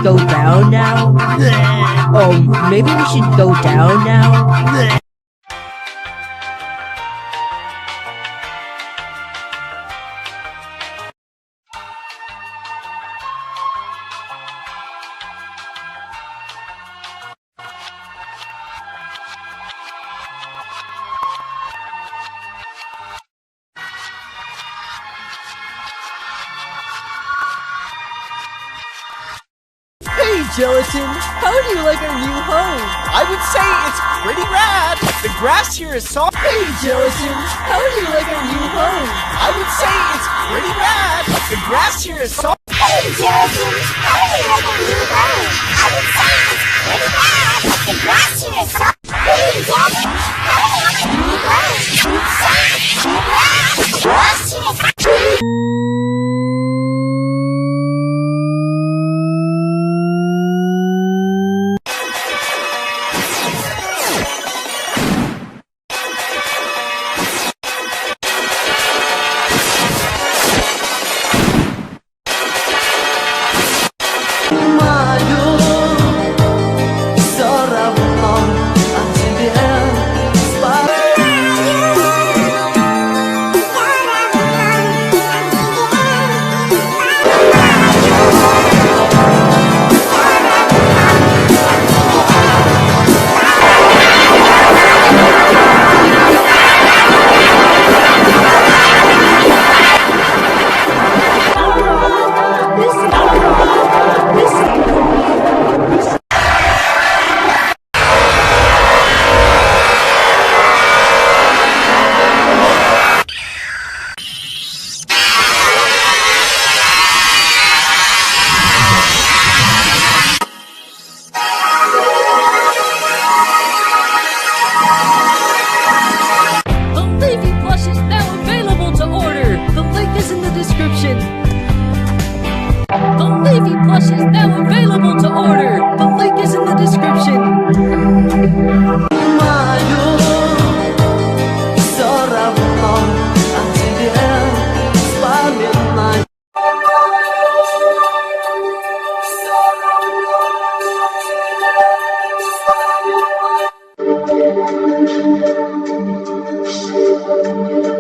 go down now? Maybe we should go down now? Hey, Gelatin! How do you like our new home? I would say it's pretty rad. The grass here is soft. Hey, Gelatin! How do you like our new home? I would say it's pretty rad. The grass here is soft. Hey, Gelatin! How do you like our new home? I would say it's pretty rad. The grass here is soft. Hey, Gelatin! How do you like our new home? I would say it's pretty rad. The grass here is soft. The Leafy Plush is now available to order! The link is in the description! Thank you.